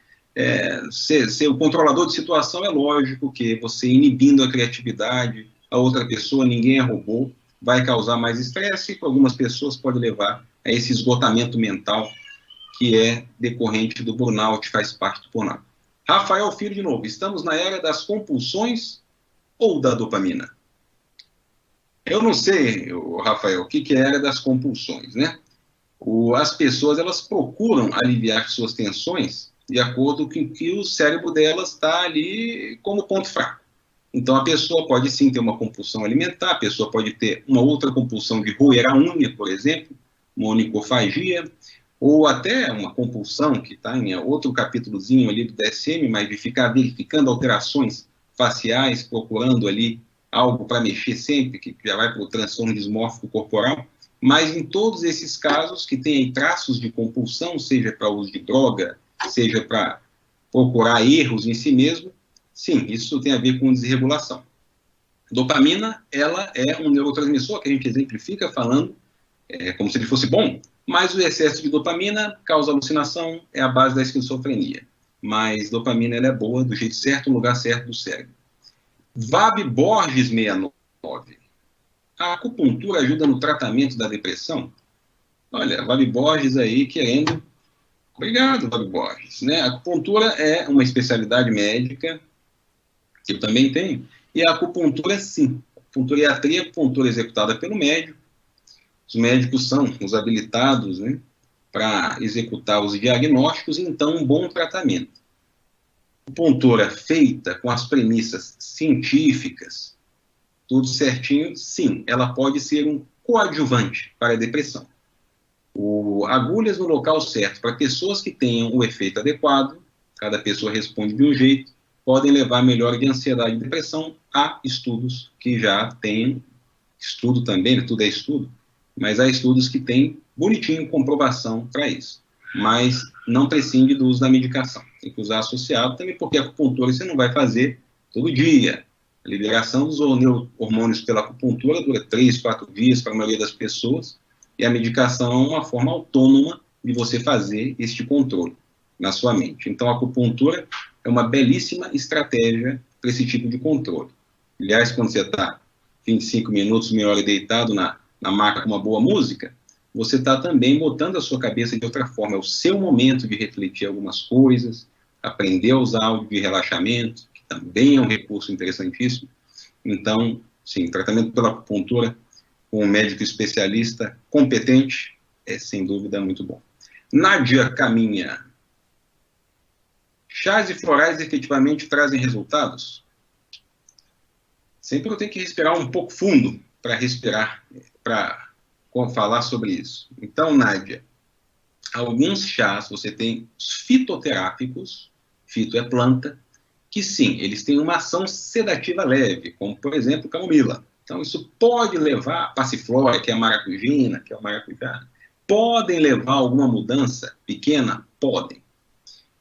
ser o controlador de situação. É lógico que você inibindo a criatividade, a outra pessoa, ninguém é robô, vai causar mais estresse e para algumas pessoas pode levar a esse esgotamento mental que é decorrente do burnout, faz parte do burnout. Rafael Filho de novo, estamos na era das compulsões ou da dopamina? Eu não sei, Rafael, o que é a era das compulsões, né? As pessoas, elas procuram aliviar suas tensões de acordo com que o cérebro delas está ali como ponto fraco. Então, a pessoa pode sim ter uma compulsão alimentar, a pessoa pode ter uma outra compulsão de roer a unha, por exemplo, uma onicofagia, ou até uma compulsão, que está em outro capítulozinho ali do DSM, mas de ficar verificando alterações faciais, procurando ali algo para mexer sempre, que já vai para o transtorno dismórfico corporal. Mas em todos esses casos que tem traços de compulsão, seja para uso de droga, seja para procurar erros em si mesmo, sim, isso tem a ver com desregulação. Dopamina, ela é um neurotransmissor que a gente exemplifica falando como se ele fosse bom. Mas o excesso de dopamina causa alucinação, é a base da esquizofrenia. Mas dopamina ela é boa, do jeito certo, no lugar certo do cérebro. Vab Borges 69. A acupuntura ajuda no tratamento da depressão? Olha, Vab Borges aí querendo... Obrigado, Vab Borges. Né? A acupuntura é uma especialidade médica, que eu também tenho, e a acupuntura, sim. A acupuntura é a acupuntura executada pelo médico. Os médicos são os habilitados, né, para executar os diagnósticos e, então, um bom tratamento. A acupuntura feita com as premissas científicas, tudo certinho, sim, ela pode ser um coadjuvante para a depressão. Agulhas no local certo para pessoas que tenham o efeito adequado, cada pessoa responde de um jeito, podem levar a melhora de ansiedade e depressão. Há estudos que já têm, estudo também, né, tudo é estudo, mas há estudos que têm bonitinho comprovação para isso. Mas não prescinde do uso da medicação. Tem que usar associado também, porque a acupuntura você não vai fazer todo dia. A liberação dos hormônios pela acupuntura dura 3, 4 dias para a maioria das pessoas, e a medicação é uma forma autônoma de você fazer este controle na sua mente. Então, a acupuntura é uma belíssima estratégia para esse tipo de controle. Aliás, quando você está 25 minutos, meia hora deitado na maca com uma boa música, você está também botando a sua cabeça de outra forma. É o seu momento de refletir algumas coisas, aprender a usar áudio de relaxamento, que também é um recurso interessantíssimo. Então, sim, tratamento pela acupuntura com um médico especialista competente é, sem dúvida, muito bom. Nádia Caminha. Chás e florais efetivamente trazem resultados? Sempre eu tenho que respirar um pouco fundo para respirar, para falar sobre isso. Então, Nádia, alguns chás, você tem os fitoterápicos, fito é planta, que sim, eles têm uma ação sedativa leve, como, por exemplo, camomila. Então, isso pode levar, passiflora, que é a maracujina, que é o maracujá, podem levar a alguma mudança pequena? Podem.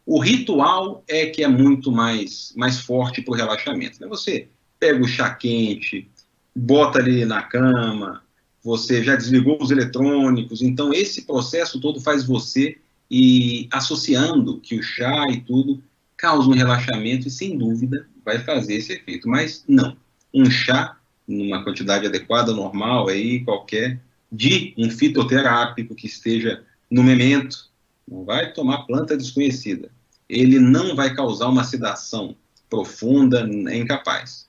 O ritual é que é muito mais forte para o relaxamento. Né? Você pega o chá quente, bota ali na cama, você já desligou os eletrônicos, então esse processo todo faz você ir associando que o chá e tudo causa um relaxamento e, sem dúvida, vai fazer esse efeito. Mas não, um chá, numa quantidade adequada, normal, aí, qualquer, de um fitoterápico que esteja no memento, não vai tomar planta desconhecida. Ele não vai causar uma sedação profunda, é incapaz.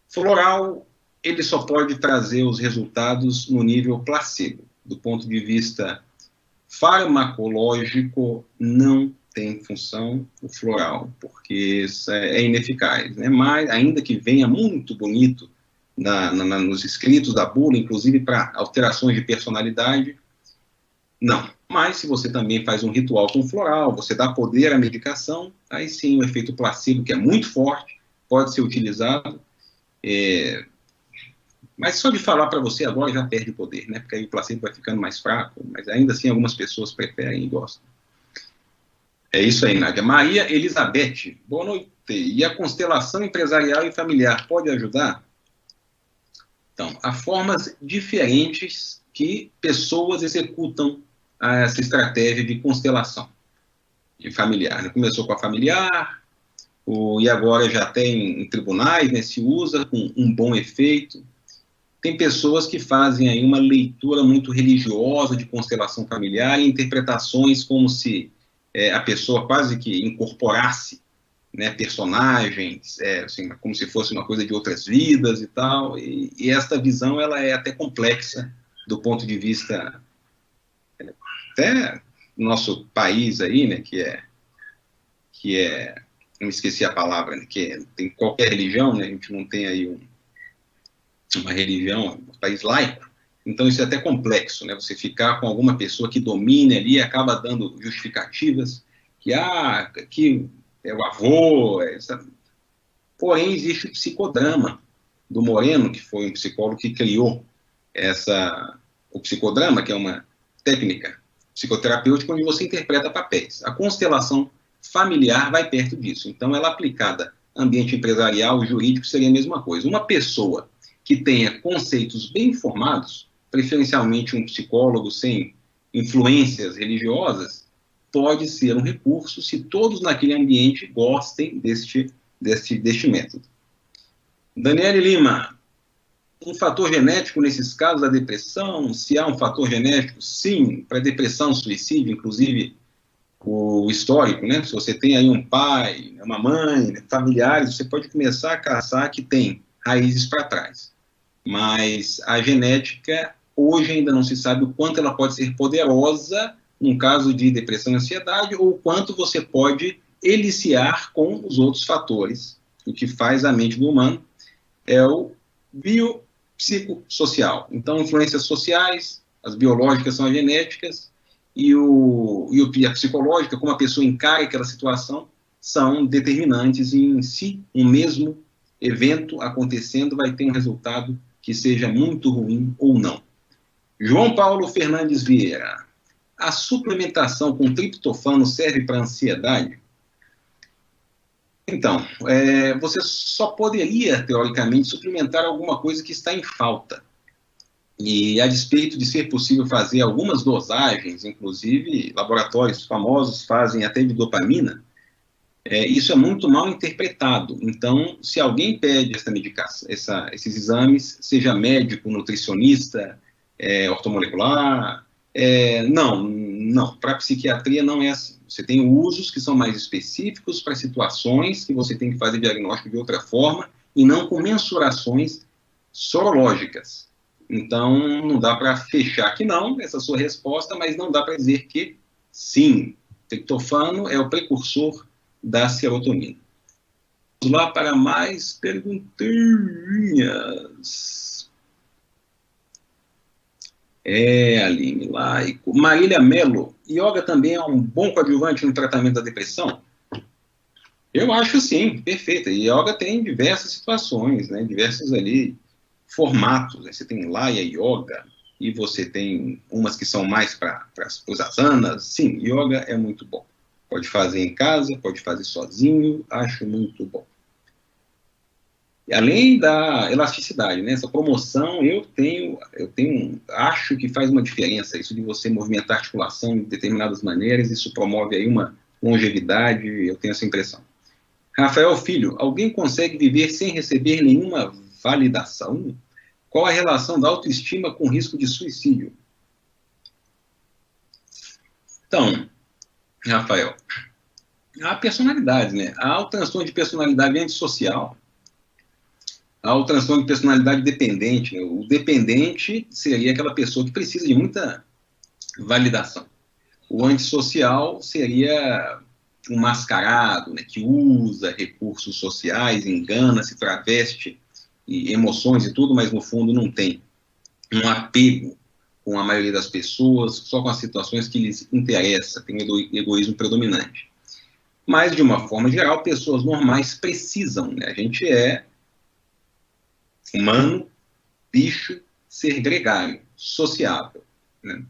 Floral, ele só pode trazer os resultados no nível placebo. Do ponto de vista farmacológico, não tem função o floral, porque é ineficaz. Né? Mas, ainda que venha muito bonito nos escritos da bula, inclusive para alterações de personalidade, não. Mas se você também faz um ritual com floral, você dá poder à medicação, aí sim o efeito placebo, que é muito forte, pode ser utilizado. Mas só de falar para você agora já perde poder, né? Porque aí o placebo vai ficando mais fraco, mas ainda assim algumas pessoas preferem e gostam. É isso aí, Nádia. Maria Elizabeth, boa noite. E a constelação empresarial e familiar pode ajudar? Então, há formas diferentes que pessoas executam essa estratégia de constelação de familiar. Né? Começou com a familiar, e agora já tem em tribunais, né, se usa com um bom efeito. Tem pessoas que fazem aí uma leitura muito religiosa de constelação familiar e interpretações como se a pessoa quase que incorporasse, né, personagens, assim, como se fosse uma coisa de outras vidas e tal, e esta visão ela é até complexa do ponto de vista até do nosso país aí, né, que é não esqueci a palavra, né, tem qualquer religião, né, a gente não tem aí uma religião, um país laico, então isso é até complexo, né, você ficar com alguma pessoa que domine ali e acaba dando justificativas que é o avô, porém existe o psicodrama do Moreno, que foi um psicólogo que criou o psicodrama, que é uma técnica psicoterapêutica onde você interpreta papéis. A constelação familiar vai perto disso, então ela aplicada ambiente empresarial, jurídico, seria a mesma coisa. Uma pessoa que tenha conceitos bem formados, preferencialmente um psicólogo sem influências religiosas, pode ser um recurso se todos naquele ambiente gostem deste método. Daniele Lima, um fator genético nesses casos da depressão? Se há um fator genético, sim, para depressão, suicídio, inclusive o histórico, né? Se você tem aí um pai, uma mãe, familiares, você pode começar a caçar que tem raízes para trás. Mas a genética, hoje ainda não se sabe o quanto ela pode ser poderosa num caso de depressão e ansiedade, ou o quanto você pode eliciar com os outros fatores. O que faz a mente do humano é o biopsicossocial. Então, influências sociais, as biológicas são as genéticas, e a psicológica, como a pessoa encara aquela situação, são determinantes e, em si, um mesmo evento acontecendo vai ter um resultado que seja muito ruim ou não. João Paulo Fernandes Vieira, a suplementação com triptofano serve para ansiedade? Então, você só poderia, teoricamente, suplementar alguma coisa que está em falta. E, a despeito de ser possível fazer algumas dosagens, inclusive laboratórios famosos fazem até de dopamina, isso é muito mal interpretado. Então, se alguém pede essa medicação, esses exames, seja médico, nutricionista, ortomolecular, não, para a psiquiatria não é assim. Você tem usos que são mais específicos para situações que você tem que fazer diagnóstico de outra forma e não com mensurações sorológicas. Então, não dá para fechar que não, essa sua resposta, mas não dá para dizer que sim, triptofano é o precursor da serotonina. Vamos lá para mais perguntinhas. Aline Laico. Marília Mello, yoga também é um bom coadjuvante no tratamento da depressão? Eu acho sim, perfeito. E yoga tem diversas situações, né, diversos ali formatos, né? Você tem Laya Yoga, e você tem umas que são mais para os asanas. Sim, yoga é muito bom. Pode fazer em casa, pode fazer sozinho, acho muito bom. E além da elasticidade, né? Essa promoção, acho que faz uma diferença, isso de você movimentar a articulação de determinadas maneiras, isso promove aí uma longevidade, eu tenho essa impressão. Rafael Filho, alguém consegue viver sem receber nenhuma validação? Qual a relação da autoestima com o risco de suicídio? Então, Rafael, há personalidades, né? Há o transtorno de personalidade antissocial, há o transtorno de personalidade dependente, né? O dependente seria aquela pessoa que precisa de muita validação. O antissocial seria um mascarado, né, que usa recursos sociais, engana, se traveste e emoções e tudo, mas no fundo não tem um apego com a maioria das pessoas, só com as situações que lhes interessa, tem egoísmo predominante. Mas, de uma forma geral, pessoas normais precisam, né? A gente é humano, bicho, ser gregário, sociável, né?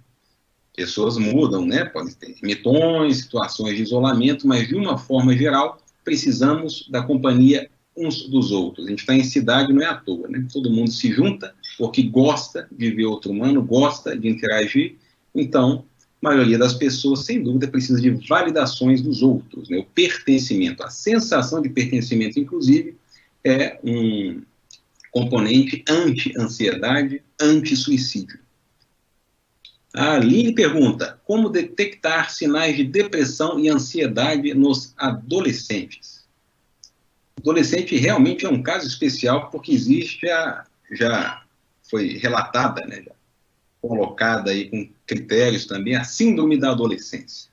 Pessoas mudam, né? Podem ter limitões, situações de isolamento, mas, de uma forma geral, precisamos da companhia uns dos outros. A gente está em cidade, não é à toa, né? Todo mundo se junta porque gosta de ver outro humano, gosta de interagir. Então, a maioria das pessoas, sem dúvida, precisa de validações dos outros, né? O pertencimento, a sensação de pertencimento, inclusive, é um componente anti-ansiedade, anti-suicídio. A Aline pergunta, como detectar sinais de depressão e ansiedade nos adolescentes? Adolescente realmente é um caso especial porque existe, já foi relatada, né, já colocada aí com critérios também, a síndrome da adolescência.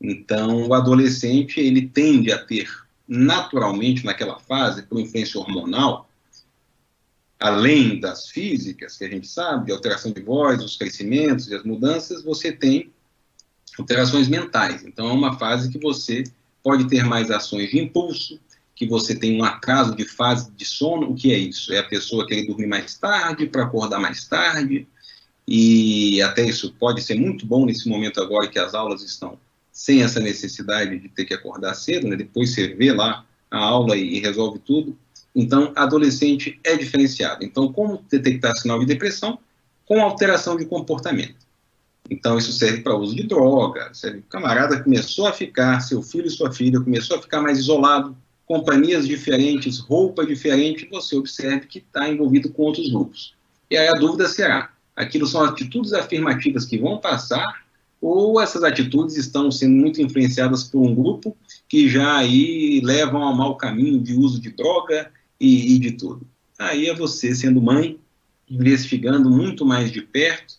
Então, o adolescente, ele tende a ter naturalmente naquela fase, por influência hormonal, além das físicas, que a gente sabe, de alteração de voz, os crescimentos e as mudanças, você tem alterações mentais. Então, é uma fase que você pode ter mais ações de impulso, que você tem um atraso de fase de sono. O que é isso? É a pessoa querer dormir mais tarde para acordar mais tarde, e até isso pode ser muito bom nesse momento agora que as aulas estão sem essa necessidade de ter que acordar cedo, né? Depois você vê lá a aula e resolve tudo. Então, adolescente é diferenciado. Então, como detectar sinal de depressão? Com alteração de comportamento. Então, isso serve para uso de droga, serve. O camarada começou a ficar, seu filho e sua filha, começou a ficar mais isolado, companhias diferentes, roupa diferente, você observe que está envolvido com outros grupos. E aí a dúvida será, aquilo são atitudes afirmativas que vão passar, ou essas atitudes estão sendo muito influenciadas por um grupo que já aí levam ao mau caminho de uso de droga e de tudo. Aí é você, sendo mãe, investigando muito mais de perto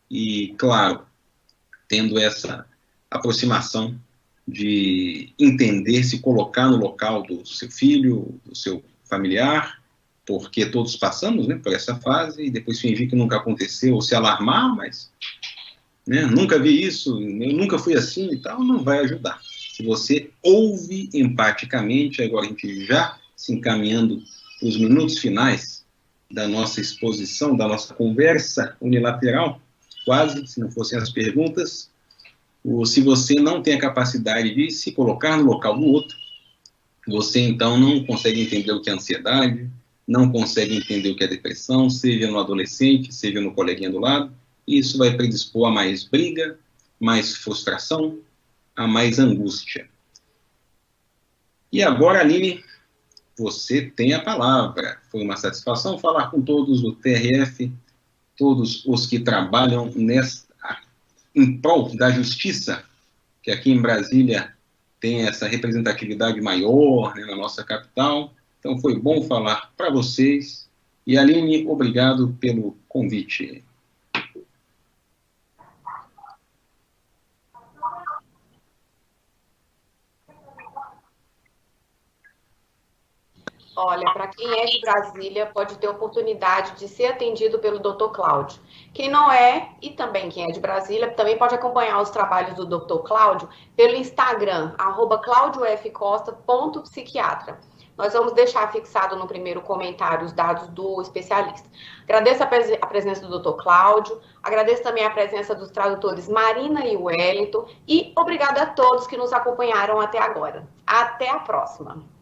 e, claro, tendo essa aproximação de entender, se colocar no local do seu filho, do seu familiar, porque todos passamos, né, por essa fase, e depois fingir que nunca aconteceu, ou se alarmar, mas, né, nunca vi isso, eu nunca fui assim e tal, não vai ajudar. Se você ouve empaticamente, agora a gente já se encaminhando para os minutos finais da nossa exposição, da nossa conversa unilateral, quase, se não fossem as perguntas, se você não tem a capacidade de se colocar no local do outro, você então não consegue entender o que é ansiedade, não consegue entender o que é depressão, seja no adolescente, seja no coleguinha do lado, e isso vai predispor a mais briga, mais frustração, a mais angústia. E agora, Aline, você tem a palavra. Foi uma satisfação falar com todos do TRF, todos os que trabalham em prol da justiça, que aqui em Brasília tem essa representatividade maior, né, na nossa capital. Então foi bom falar para vocês. E Aline, obrigado pelo convite. Olha, para quem é de Brasília, pode ter oportunidade de ser atendido pelo Dr. Cláudio. Quem não é, e também quem é de Brasília, também pode acompanhar os trabalhos do Dr. Cláudio pelo Instagram, @claudiofcosta.psiquiatra. Nós vamos deixar fixado no primeiro comentário os dados do especialista. Agradeço a presença do Dr. Cláudio, agradeço também a presença dos tradutores Marina e Wellington, e obrigada a todos que nos acompanharam até agora. Até a próxima!